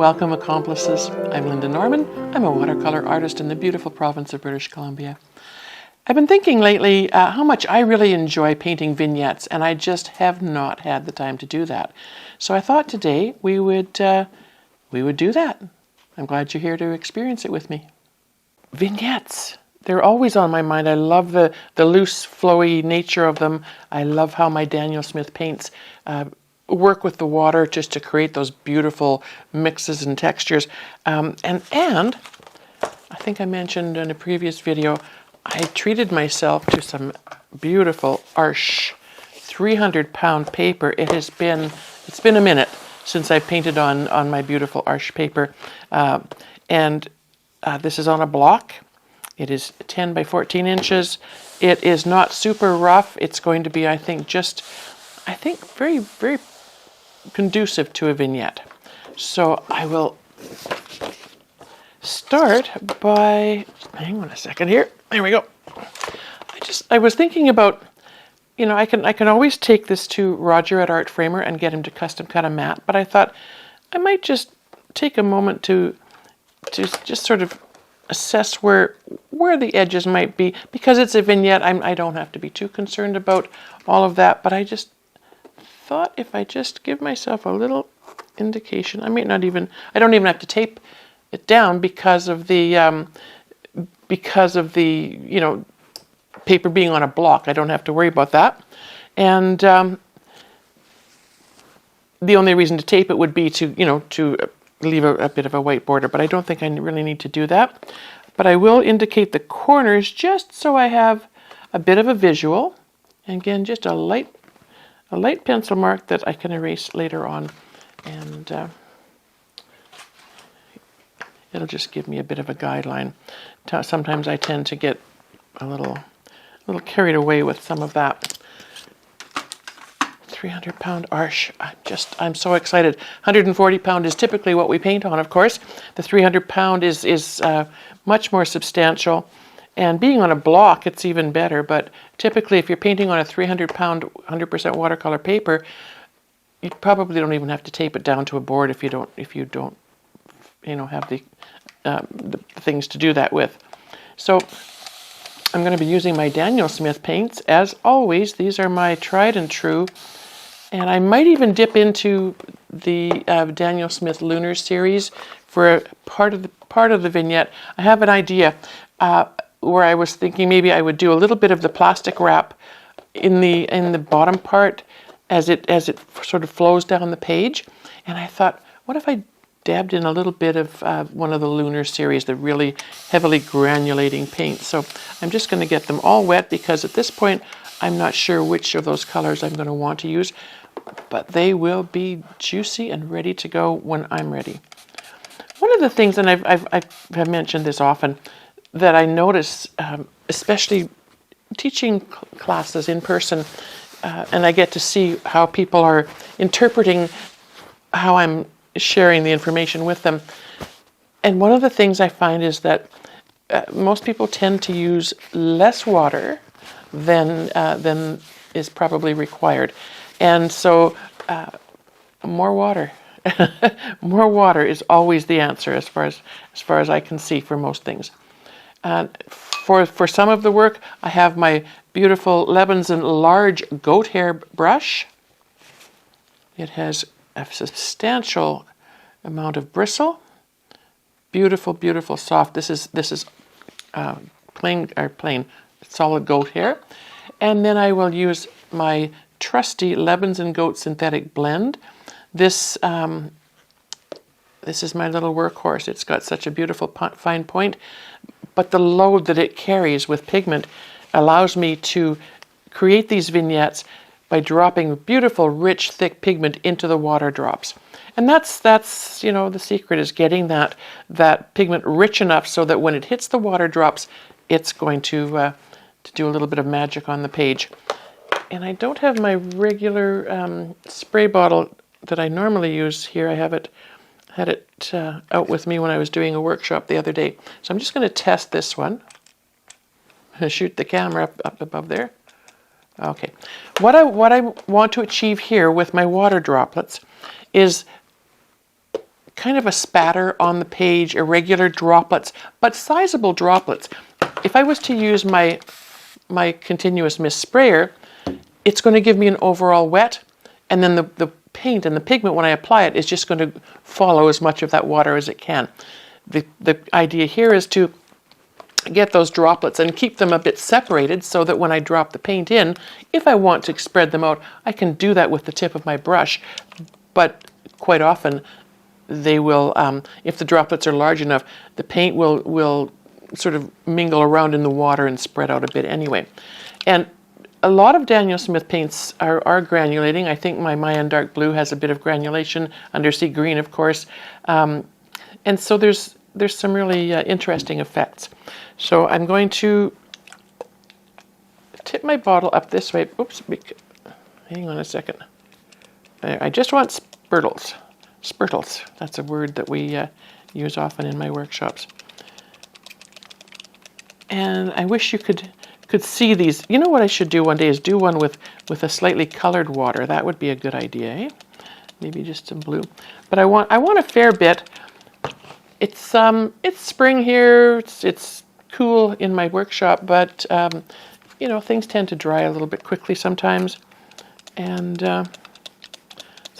Welcome, accomplices. I'm Linda Norman. I'm a watercolor artist in the beautiful province of British Columbia. I've been thinking lately how much I really enjoy painting vignettes, and I just have not had the time to do that. So I thought today we would do that. I'm glad you're here to experience it with me. Vignettes. They're always on my mind. I love the loose, flowy nature of them. I love how my Daniel Smith paints work with the water just to create those beautiful mixes and textures. And I think I mentioned in a previous video, I treated myself to some beautiful Arches 300-pound paper. It's been a minute since I painted on my beautiful Arches paper. This is on a block. It is 10 by 14 inches. It is not super rough. It's going to be, I think, very, very conducive to a vignette. So I will start by, hang on a second here. There we go. I was thinking about, I can always take this to Roger at Art Framer and get him to custom cut a mat, but I thought I might just take a moment to just sort of assess where the edges might be. Because it's a vignette, I don't have to be too concerned about all of that, but I just thought if I just give myself a little indication, I don't even have to tape it down because of the paper being on a block. I don't have to worry about that. And the only reason to tape it would be to leave a bit of a white border, but I don't think I really need to do that. But I will indicate the corners just so I have a bit of a visual. And again, just a light pencil mark that I can erase later on, and it'll just give me a bit of a guideline. Sometimes I tend to get a little carried away with some of that. 300-pound Arches. I'm so excited. 140-pound is typically what we paint on, of course. The 300-pound is much more substantial. And being on a block, it's even better. But typically, if you're painting on a 300-pound, 100% watercolor paper, you probably don't even have to tape it down to a board if you don't have the things to do that with. So I'm going to be using my Daniel Smith paints. As always, these are my tried and true. And I might even dip into the Daniel Smith Lunar series for part of the vignette. I have an idea. Where I was thinking maybe I would do a little bit of the plastic wrap in the bottom part as it sort of flows down the page. And I thought, what if I dabbed in a little bit of one of the Lunar series, the really heavily granulating paints. So I'm just going to get them all wet because at this point I'm not sure which of those colors I'm going to want to use, but they will be juicy and ready to go when I'm ready. One of the things, and I've mentioned this often, that I notice, especially teaching classes in person, and I get to see how people are interpreting how I'm sharing the information with them. And one of the things I find is that most people tend to use less water than is probably required. And so more water. More water is always the answer as far as I can see for most things. For some of the work, I have my beautiful Levinson large goat hair brush. It has a substantial amount of bristle. Beautiful, beautiful, soft. This is plain solid goat hair. And then I will use my trusty Levinson Goat Synthetic Blend. This is my little workhorse. It's got such a beautiful fine point, but the load that it carries with pigment allows me to create these vignettes by dropping beautiful, rich, thick pigment into the water drops. And that's the secret is getting that pigment rich enough so that when it hits the water drops, it's going to do a little bit of magic on the page. And I don't have my regular spray bottle that I normally use here. I had it out with me when I was doing a workshop the other day. So I'm just going to test this one. I'm going to shoot the camera up above there. Okay. What I want to achieve here with my water droplets is kind of a spatter on the page, irregular droplets, but sizable droplets. If I was to use my continuous mist sprayer, it's going to give me an overall wet, and then the paint and the pigment, when I apply it, is just going to follow as much of that water as it can. The idea here is to get those droplets and keep them a bit separated so that when I drop the paint in, if I want to spread them out, I can do that with the tip of my brush. But quite often they will, if the droplets are large enough, the paint will sort of mingle around in the water and spread out a bit anyway. And a lot of Daniel Smith paints are granulating. I think my Mayan dark blue has a bit of granulation, Undersea green, of course. And so there's some really interesting effects. So I'm going to tip my bottle up this way. Oops, hang on a second. I just want spurtles. Spurtles, that's a word that we use often in my workshops. And I wish you could see these. You know what I should do one day is do one with a slightly colored water. That would be a good idea, eh? Maybe just some blue. But I want a fair bit. It's spring here. It's cool in my workshop, but you know, things tend to dry a little bit quickly sometimes, and so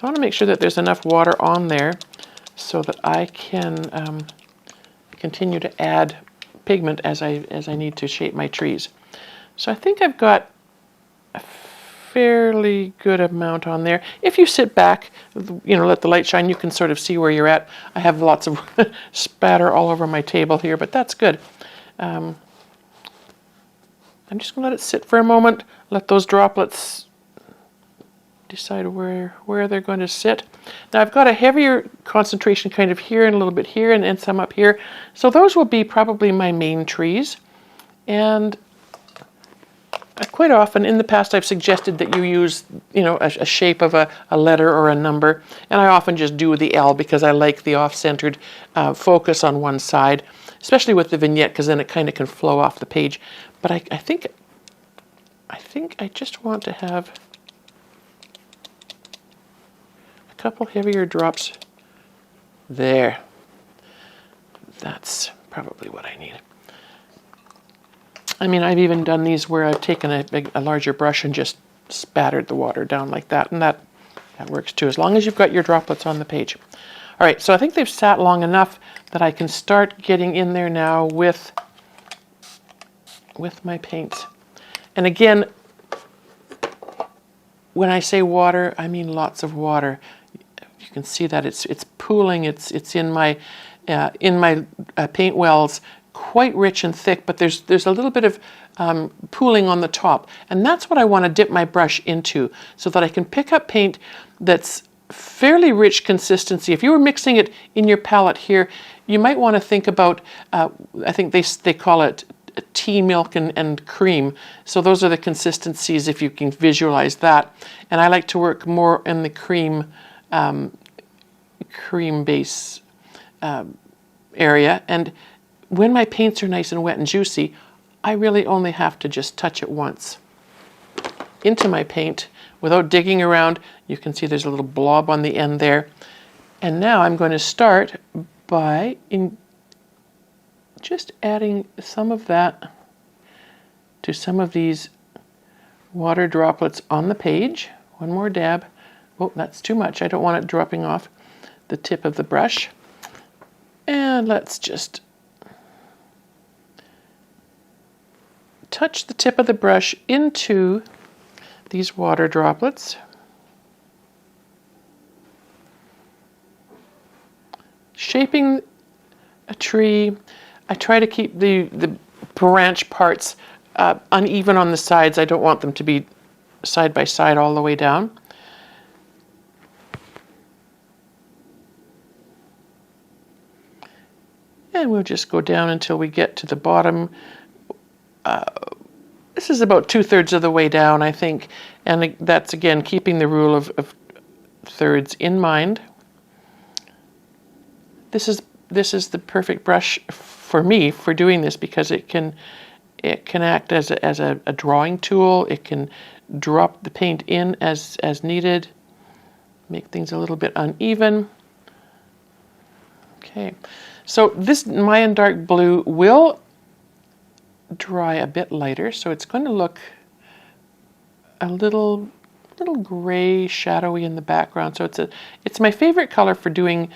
I want to make sure that there's enough water on there so that I can continue to add pigment as I need to shape my trees. So I think I've got a fairly good amount on there. If you sit back, you know, let the light shine, you can sort of see where you're at. I have lots of spatter all over my table here, but that's good. I'm just going to let it sit for a moment, let those droplets decide where they're going to sit. Now I've got a heavier concentration kind of here and a little bit here and some up here. So those will be probably my main trees. And quite often in the past I've suggested that you use, you know, a shape of a letter or a number, and I often just do the L because I like the off-centered focus on one side, especially with the vignette, because then it kind of can flow off the page. But I think I just want to have a couple heavier drops there. That's probably what I need. I mean, I've even done these where I've taken a larger brush and just spattered the water down like that, and that works too, as long as you've got your droplets on the page. All right, so I think they've sat long enough that I can start getting in there now with my paints. And again, when I say water, I mean lots of water. You can see that it's pooling. It's in my paint wells, quite rich and thick, but there's a little bit of pooling on the top, and that's what I want to dip my brush into, so that I can pick up paint that's fairly rich consistency. If you were mixing it in your palette here, you might want to think about, I think they call it tea, milk, and cream. So those are the consistencies, if you can visualize that. And I like to work more in the cream base area. And when my paints are nice and wet and juicy, I really only have to just touch it once into my paint without digging around. You can see there's a little blob on the end there. And now I'm going to start by just adding some of that to some of these water droplets on the page. One more dab. Oh, that's too much. I don't want it dropping off the tip of the brush. And let's just touch the tip of the brush into these water droplets. Shaping a tree, I try to keep the branch parts uneven on the sides. I don't want them to be side by side all the way down. And we'll just go down until we get to the bottom. This is about 2/3 of the way down, I think. And that's, again, keeping the rule of thirds in mind. This is the perfect brush for me for doing this, because it can act as a drawing tool. It can drop the paint in as needed, make things a little bit uneven. Okay, so this Mayan dark blue will dry a bit lighter, so it's going to look a little gray, shadowy in the background. So it's my favorite color for doing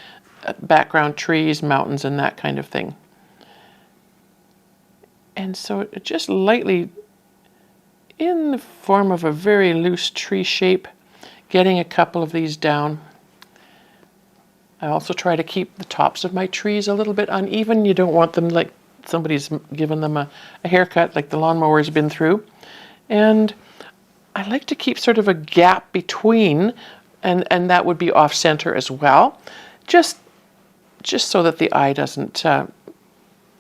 background trees, mountains, and that kind of thing. And so it just lightly, in the form of a very loose tree shape, getting a couple of these down. I also try to keep the tops of my trees a little bit uneven. You don't want them like somebody's given them a haircut, like the lawnmower's been through. And I like to keep sort of a gap between, and that would be off center as well, just so that the eye doesn't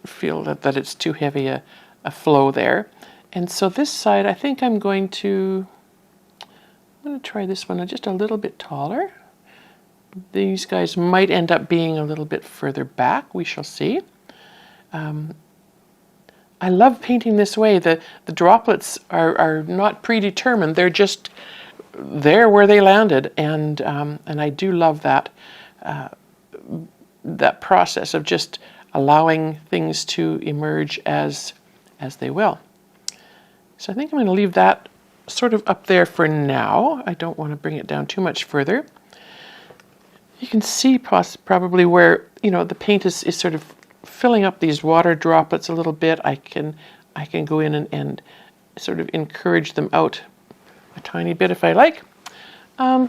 feel that it's too heavy a flow there. And so this side, I think I'm going to try this one just a little bit taller. These guys might end up being a little bit further back. We shall see. I love painting this way. The droplets are not predetermined. They're just there where they landed, and I do love that that process of just allowing things to emerge as they will. So I think I'm going to leave that sort of up there for now. I don't want to bring it down too much further. You can see probably where the paint is sort of filling up these water droplets a little bit. I can go in and sort of encourage them out a tiny bit if I like. The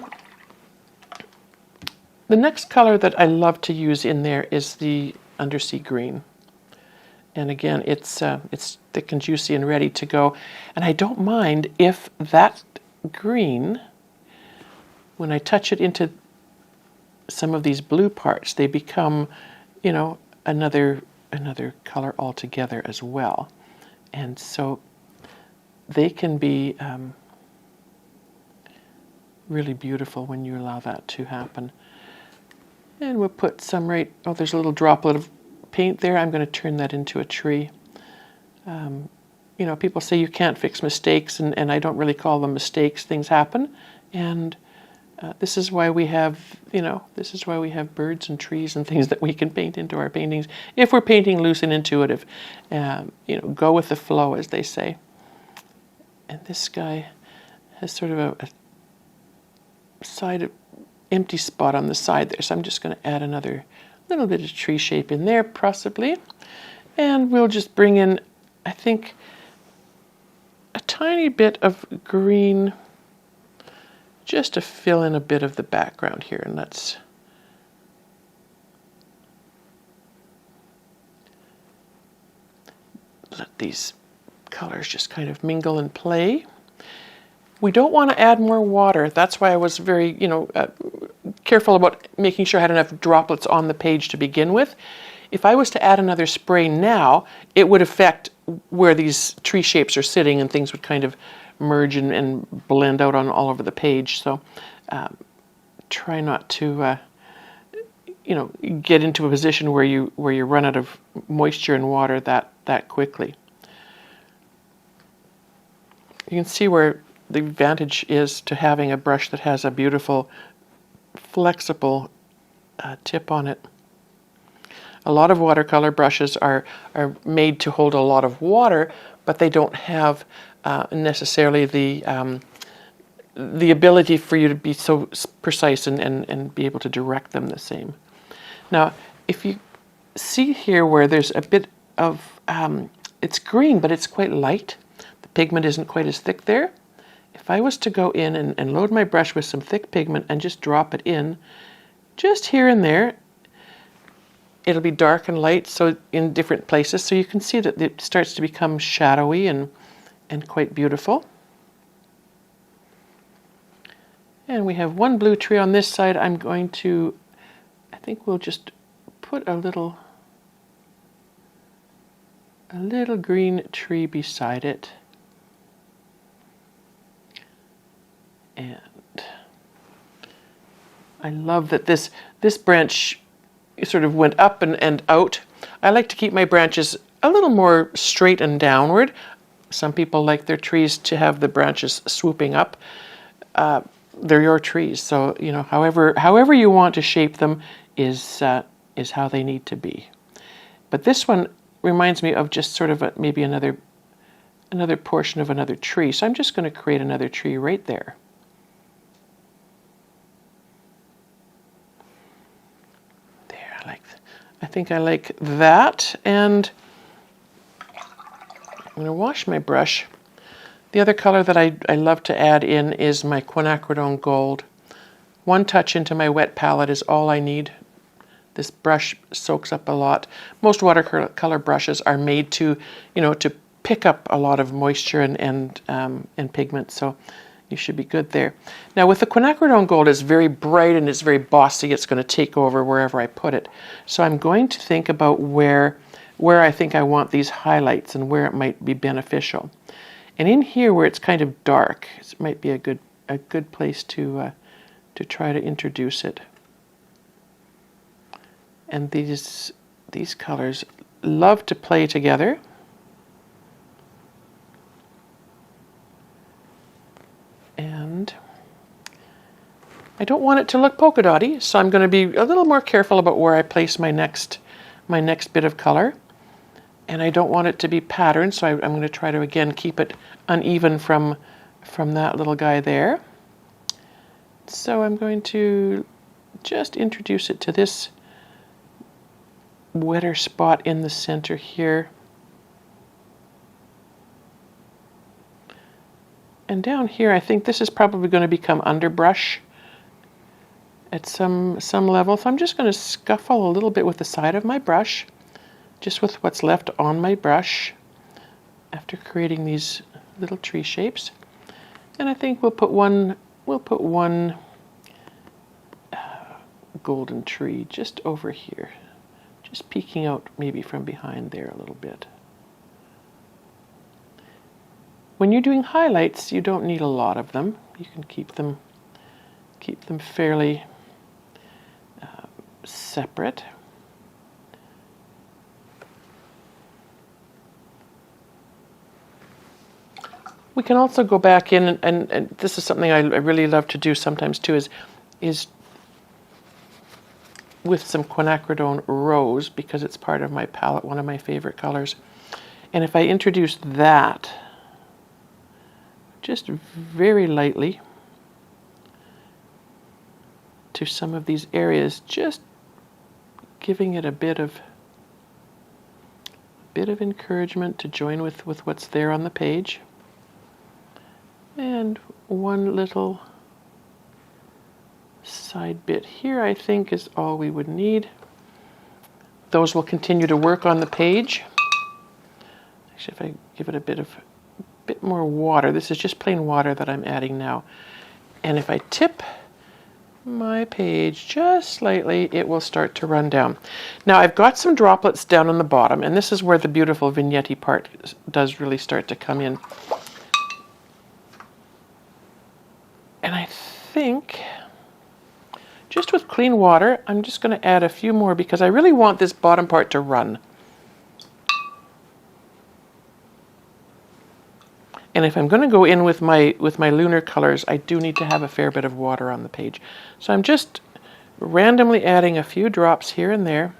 next color that I love to use in there is the Undersea green. And again, it's thick and juicy and ready to go. And I don't mind if that green, when I touch it into some of these blue parts, they become, another color altogether as well. And so they can be really beautiful when you allow that to happen. And we'll put some there's a little droplet of paint there. I'm going to turn that into a tree. People say you can't fix mistakes, and I don't really call them mistakes. Things happen, and this is why we have, birds and trees and things that we can paint into our paintings. If we're painting loose and intuitive, go with the flow, as they say. And this guy has sort of a empty spot on the side there, so I'm just going to add another little bit of tree shape in there, possibly. And we'll just bring in, I think, a tiny bit of green, just to fill in a bit of the background here. And let's let these colors just kind of mingle and play. We don't want to add more water. That's why I was very, careful about making sure I had enough droplets on the page to begin with. If I was to add another spray now, it would affect where these tree shapes are sitting, and things would kind of merge and blend out on all over the page. So try not to, get into a position where you run out of moisture and water that quickly. You can see where the advantage is to having a brush that has a beautiful, flexible tip on it. A lot of watercolor brushes are made to hold a lot of water, but they don't have necessarily the ability for you to be so precise and be able to direct them the same. Now, if you see here where there's a bit of, it's green, but it's quite light. The pigment isn't quite as thick there. If I was to go in and load my brush with some thick pigment and just drop it in, just here and there, it'll be dark and light, so in different places, so you can see that it starts to become shadowy and quite beautiful. And we have one blue tree on this side. I think we'll just put a little green tree beside it. And I love that this branch sort of went up and out. I like to keep my branches a little more straight and downward. Some people like their trees to have the branches swooping up. They're your trees, so however you want to shape them is is how they need to be. But this one reminds me of just sort of maybe another portion of another tree. So I'm just going to create another tree right there. There, I think I like that. And I'm going to wash my brush. The other color that I love to add in is my Quinacridone Gold. One touch into my wet palette is all I need. This brush soaks up a lot. Most watercolor brushes are made to, to pick up a lot of moisture and pigment, so you should be good there. Now with the Quinacridone Gold, it's very bright and it's very bossy. It's going to take over wherever I put it. So I'm going to think about where I think I want these highlights and where it might be beneficial. And in here where it's kind of dark, it might be a good place to try to introduce it. And these colors love to play together. And I don't want it to look polka dotty, so I'm going to be a little more careful about where I place my next bit of color. And I don't want it to be patterned, so I'm going to try to again keep it uneven from that little guy there. So I'm going to just introduce it to this wetter spot in the center here. And down here, I think this is probably going to become underbrush at some level. So I'm just going to scuffle a little bit with the side of my brush, just with what's left on my brush after creating these little tree shapes. And I think we'll put one golden tree just over here, just peeking out maybe from behind there a little bit. When you're doing highlights, you don't need a lot of them. You can keep them fairly separate. We can also go back in, and this is something I really love to do sometimes too, is with some Quinacridone Rose, because it's part of my palette, one of my favorite colors. And if I introduce that just very lightly to some of these areas, just giving it a bit of encouragement to join with what's there on the page. And one little side bit here, I think, is all we would need. Those will continue to work on the page. Actually, if I give it a bit more water, this is just plain water that I'm adding now. And if I tip my page just slightly, it will start to run down. Now I've got some droplets down on the bottom, and this is where the beautiful vignette part does really start to come in. And I think just with clean water, I'm just going to add a few more because I really want this bottom part to run. And if I'm going to go in with my lunar colors, I do need to have a fair bit of water on the page. So I'm just randomly adding a few drops here and there.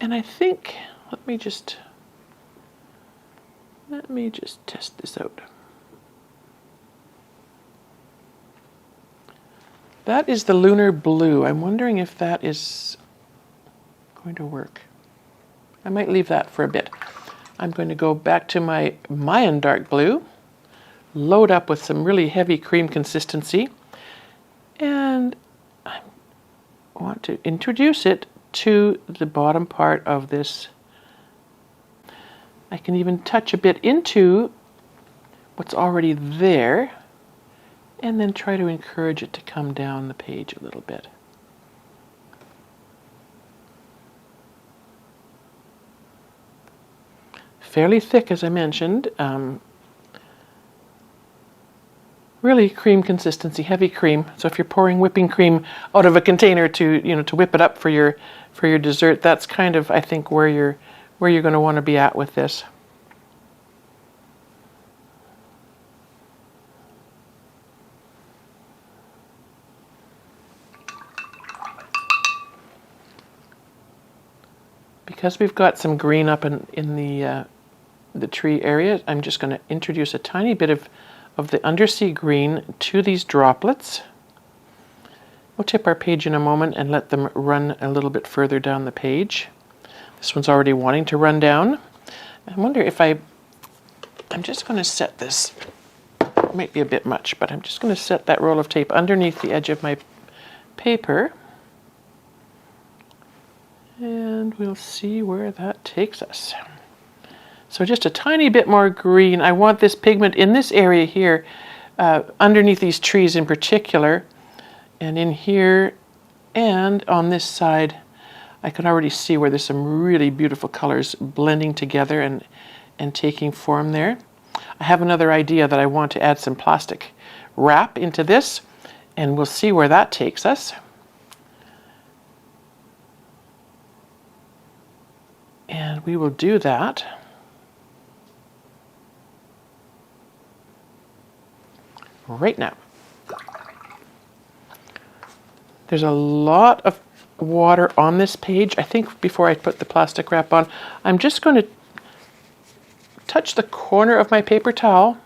And I think, let me just test this out. That is the lunar blue. I'm wondering if that is going to work. I might leave that for a bit. I'm going to go back to my Mayan dark blue, load up with some really heavy cream consistency, and I want to introduce it to the bottom part of this. I can even touch a bit into what's already there, and then try to encourage it to come down the page a little bit. Fairly thick, as I mentioned. Really cream consistency, heavy cream. So if you're pouring whipping cream out of a container to whip it up for your dessert, that's kind of, I think, where you're going to want to be at with this. Because we've got some green up in the tree area, I'm just going to introduce a tiny bit of the undersea green to these droplets. We'll tip our page in a moment and let them run a little bit further down the page. This one's already wanting to run down. I wonder if I'm just going to set this, it might be a bit much, but I'm just going to set that roll of tape underneath the edge of my paper. And we'll see where that takes us. So just a tiny bit more green. I want this pigment in this area here, underneath these trees in particular, and in here and on this side. I can already see where there's some really beautiful colors blending together and taking form there. I have another idea that I want to add some plastic wrap into this, and we'll see where that takes us. And we will do that. Right now. There's a lot of water on this page. I think before I put the plastic wrap on, I'm just going to touch the corner of my paper towel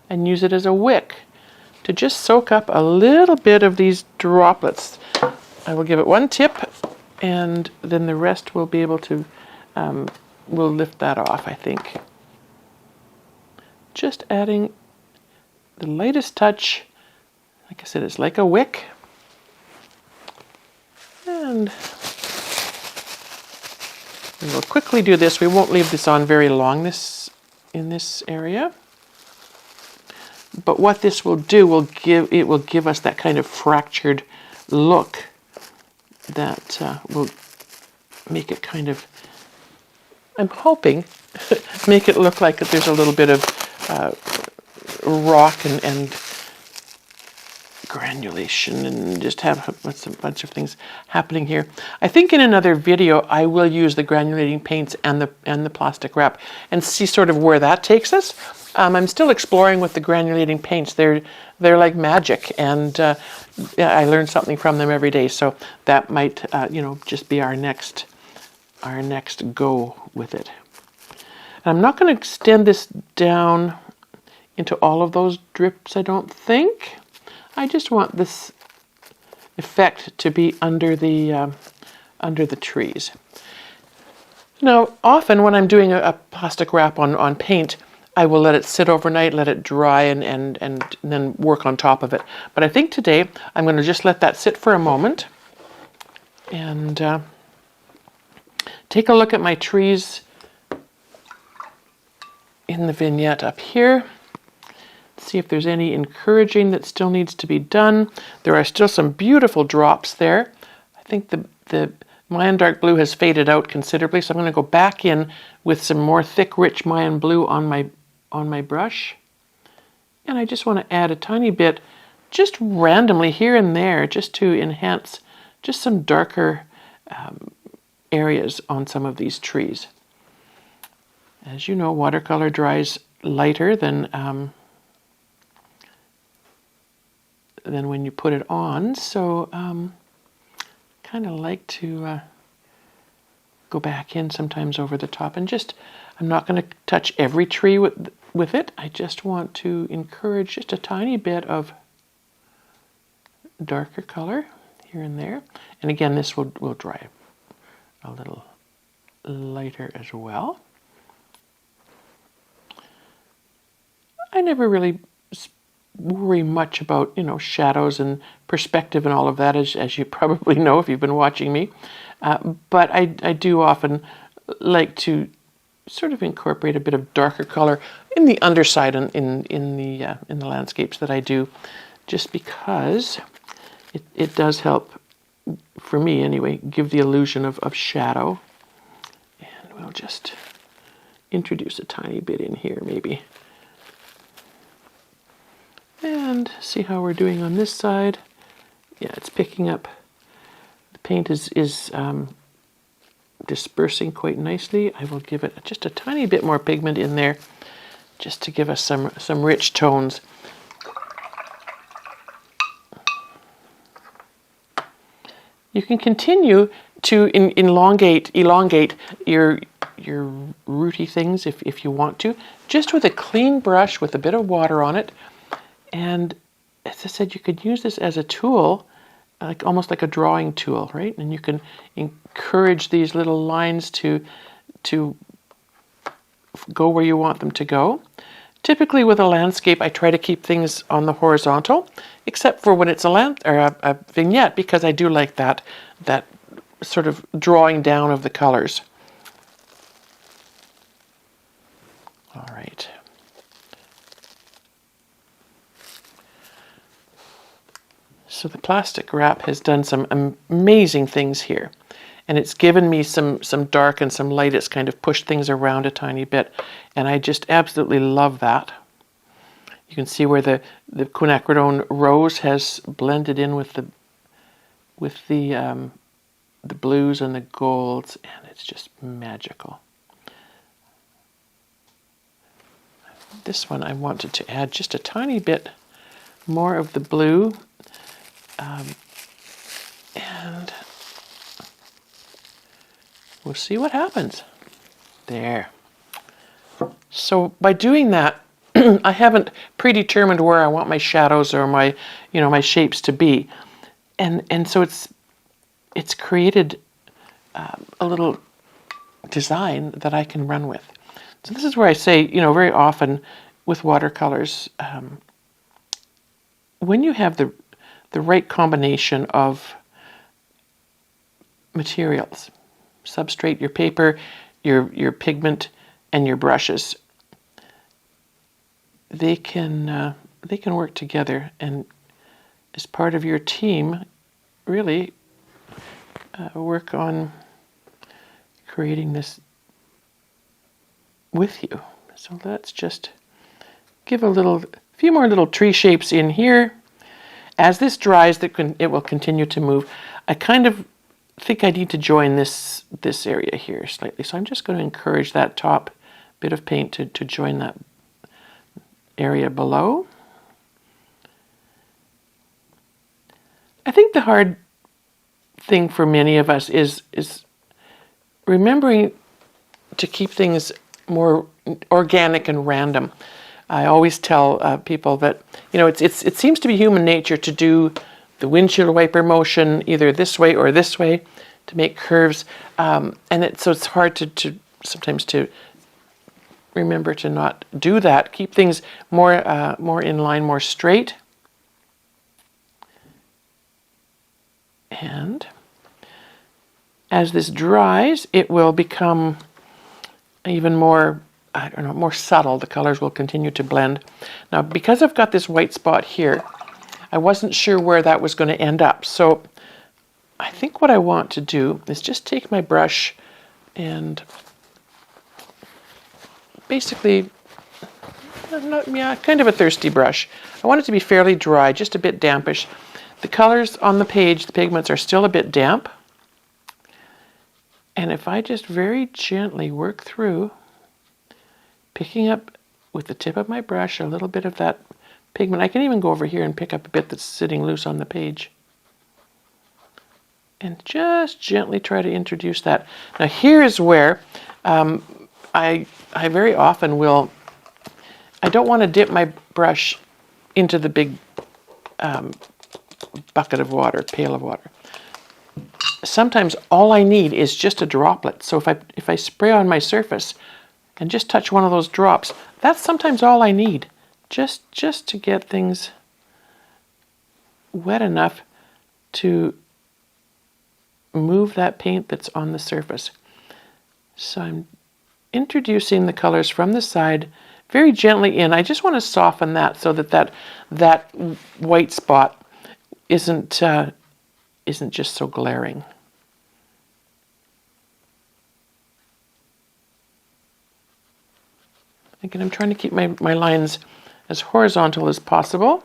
and use it as a wick to just soak up a little bit of these droplets. I will give it one tip, and then the rest will be able to, we'll lift that off, I think. Just adding the lightest touch. Like I said, it's like a wick. And we'll quickly do this. We won't leave this on very long in this area. But what this will do, it will give us that kind of fractured look that will make it kind of, I'm hoping, make it look like there's a little bit of rock and granulation, and just have a bunch of things happening here. I think in another video I will use the granulating paints and the plastic wrap and see sort of where that takes us. I'm still exploring with the granulating paints. They're like magic, and I learn something from them every day. So that might just be our next go with it. And I'm not going to extend this down into all of those drips, I don't think. I just want this effect to be under the trees. Now, often when I'm doing a plastic wrap on paint, I will let it sit overnight, let it dry, and then work on top of it. But I think today I'm going to just let that sit for a moment and take a look at my trees in the vignette up here. See if there's any encouraging that still needs to be done. There are still some beautiful drops there. I think the Mayan dark blue has faded out considerably, so I'm going to go back in with some more thick, rich Mayan blue on my brush. And I just want to add a tiny bit, just randomly here and there, just to enhance just some darker areas on some of these trees. As you know, watercolor dries lighter than when you put it on, so kind of like to go back in sometimes over the top, and just, I'm not going to touch every tree with it. I just want to encourage just a tiny bit of darker color here and there. And again, this will dry a little lighter as well. I never really worry much about, shadows and perspective and all of that, as you probably know if you've been watching me. But I do often like to sort of incorporate a bit of darker color in the underside and in the landscapes that I do, just because it does help, for me anyway, give the illusion of shadow. And we'll just introduce a tiny bit in here maybe. And see how we're doing on this side. Yeah, it's picking up. The paint is dispersing quite nicely. I will give it just a tiny bit more pigment in there, just to give us some rich tones. You can continue to elongate your rooty things if you want to, just with a clean brush with a bit of water on it. And as I said, you could use this as a tool, like almost like a drawing tool, right? And you can encourage these little lines to go where you want them to go. Typically with a landscape, I try to keep things on the horizontal, except for when it's a vignette, because I do like that sort of drawing down of the colors. All right. So the plastic wrap has done some amazing things here. And it's given me some dark and some light. It's kind of pushed things around a tiny bit. And I just absolutely love that. You can see where the Quinacridone rose has blended in with the blues and the golds, and it's just magical. This one I wanted to add just a tiny bit more of the blue. And we'll see what happens. There. So by doing that, I haven't predetermined where I want my shadows or my shapes to be. And so it's created a little design that I can run with. So this is where I say, very often with watercolors, when you have the right combination of materials, substrate, your paper, your pigment, and your brushes, they can work together, and as part of your team, really work on creating this with you. So let's just give a few more little tree shapes in here. As this dries, it will continue to move. I kind of think I need to join this area here slightly, so I'm just going to encourage that top bit of paint to join that area below. I think the hard thing for many of us is remembering to keep things more organic and random. I always tell people that it seems to be human nature to do the windshield wiper motion either this way or this way to make curves, and so it's hard to sometimes to remember to not do that. Keep things more in line, more straight. And as this dries, it will become even more, more subtle. The colors will continue to blend. Now, because I've got this white spot here, I wasn't sure where that was going to end up. So I think what I want to do is just take my brush and basically, kind of a thirsty brush. I want it to be fairly dry, just a bit dampish. The colors on the page, the pigments, are still a bit damp. And if I just very gently work through, picking up with the tip of my brush a little bit of that pigment. I can even go over here and pick up a bit that's sitting loose on the page. And just gently try to introduce that. Now here is where I very often will, I don't want to dip my brush into the big bucket of water, pail of water. Sometimes all I need is just a droplet. So if I spray on my surface and just touch one of those drops, that's sometimes all I need. Just to get things wet enough to move that paint that's on the surface. So I'm introducing the colors from the side very gently in. I just want to soften that so that white spot isn't just so glaring. Again, I'm trying to keep my lines as horizontal as possible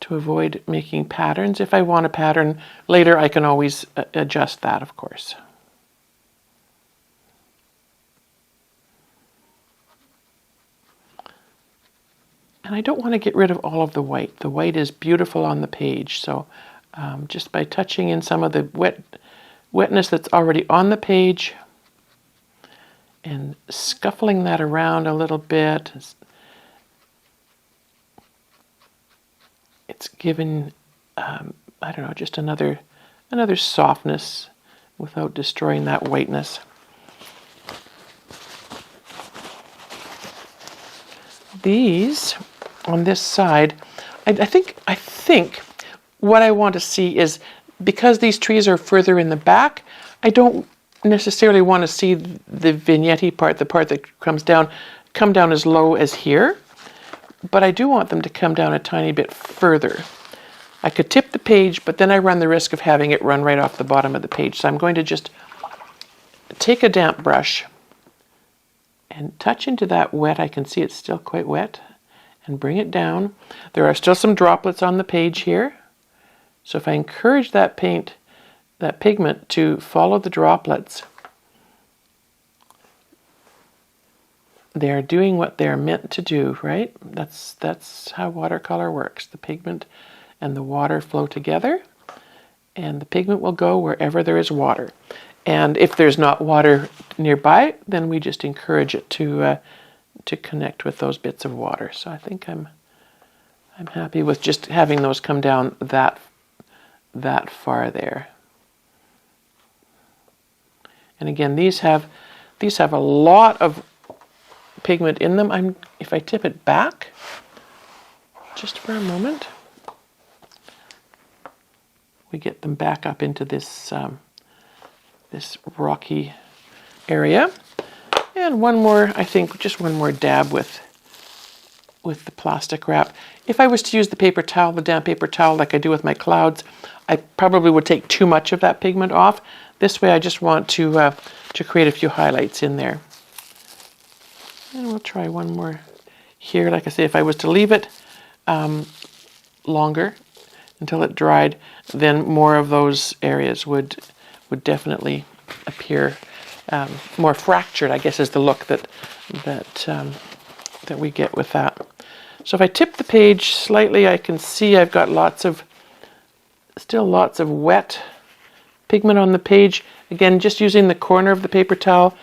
to avoid making patterns. If I want a pattern later, I can always adjust that, of course. And I don't want to get rid of all of the white. The white is beautiful on the page, so just by touching in some of the wet wetness that's already on the page and scuffling that around a little bit. It's given, I don't know, just another softness without destroying that whiteness. These on this side, I think what I want to see is, because these trees are further in the back, I don't necessarily want to see the vignette part, the part that come down as low as here, but I do want them to come down a tiny bit further. I could tip the page, but then I run the risk of having it run right off the bottom of the page. So I'm going to just take a damp brush and touch into that wet. I can see it's still quite wet, and bring it down. There are still some droplets on the page here. So if I encourage that pigment to follow the droplets, they're doing what they're meant to do, right? That's how watercolor works. The pigment and the water flow together, and the pigment will go wherever there is water. And if there's not water nearby, then we just encourage it to connect with those bits of water. So I think I'm happy with just having those come down that far there. And again, these have a lot of pigment in them. If I tip it back just for a moment, we get them back up into this this rocky area. And one more, I think, just one more dab with the plastic wrap. If I was to use the paper towel, the damp paper towel, like I do with my clouds, I probably would take too much of that pigment off. This way I just want to create a few highlights in there. And we'll try one more here. Like I say, if I was to leave it longer until it dried, then more of those areas would definitely appear more fractured, I guess, is the look that we get with that. So if I tip the page slightly, I can see I've got still lots of wet pigment on the page. Again, just using the corner of the paper towel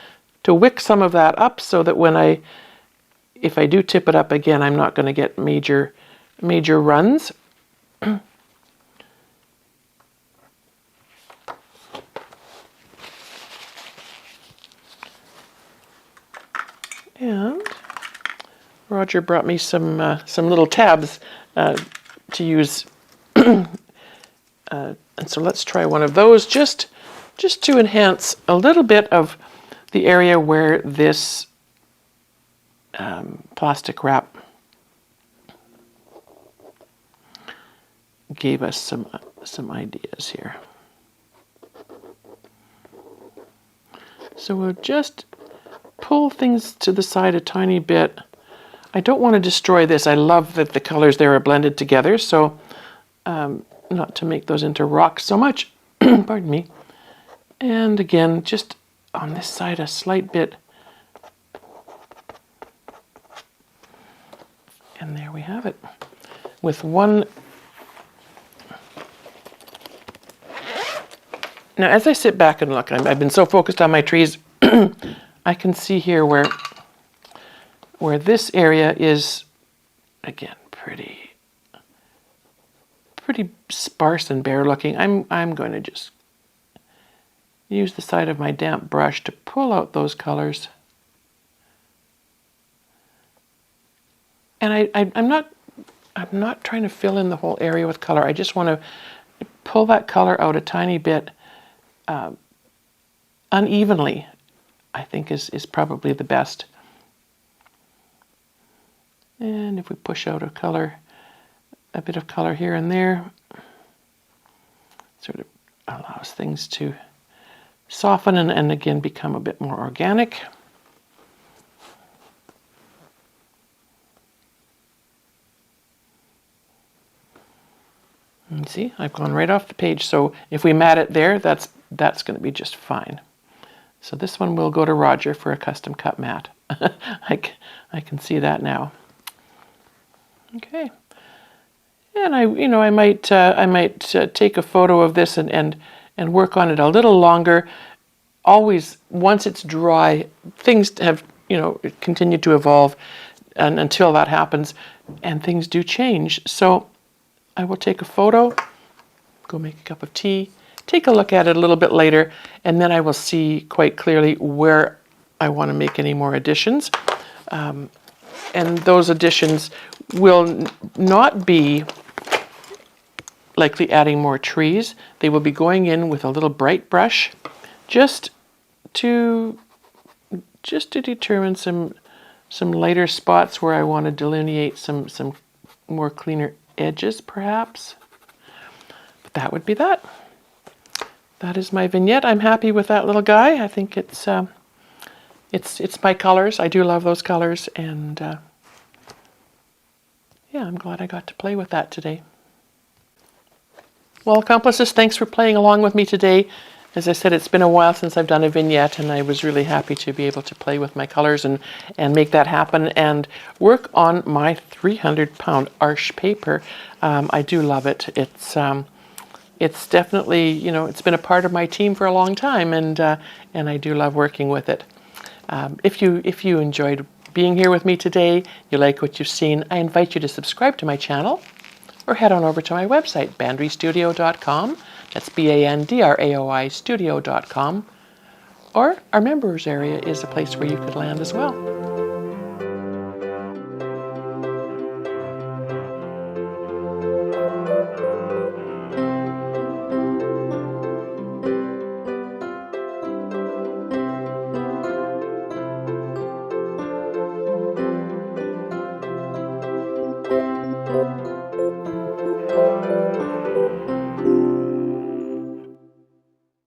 to wick some of that up, so that if I do tip it up again, I'm not going to get major runs. And Roger brought me some little tabs to use, and so let's try one of those just to enhance a little bit of the area where this plastic wrap gave us some ideas here. So we'll just pull things to the side a tiny bit. I don't want to destroy this. I love that the colors there are blended together, so not to make those into rocks so much. Pardon me. And again, just on this side a slight bit. And there we have it. With one. Now, as I sit back and look, I've been so focused on my trees, I can see here where this area is, again, pretty sparse and bare looking. I'm going to just use the side of my damp brush to pull out those colors. And I'm not trying to fill in the whole area with color. I just want to pull that color out a tiny bit unevenly, I think is probably the best. And if we push out a bit of color here and there, sort of allows things to soften and again become a bit more organic. And see, I've gone right off the page. So if we mat it there, that's going to be just fine. So this one will go to Roger for a custom cut mat. I can see that now. Okay. And I might take a photo of this and and work on it a little longer. Always, once it's dry, things have, continue to evolve, and until that happens, and things do change. So I will take a photo, go make a cup of tea, take a look at it a little bit later, and then I will see quite clearly where I want to make any more additions. And those additions will not be likely adding more trees. They will be going in with a little bright brush just to determine some lighter spots where I want to delineate some more cleaner edges, perhaps. But that would be that. That is my vignette. I'm happy with that little guy. I think it's my colors. I do love those colors, and yeah, I'm glad I got to play with that today. Well, accomplices, thanks for playing along with me today. As I said, it's been a while since I've done a vignette, and I was really happy to be able to play with my colors and make that happen and work on my 300-pound Arches paper. I do love it. It's definitely, it's been a part of my team for a long time, and I do love working with it. If you enjoyed being here with me today, you like what you've seen, I invite you to subscribe to my channel, or head on over to my website, bandrystudio.com. That's BANDRAOI studio.com. Or our members area is a place where you could land as well.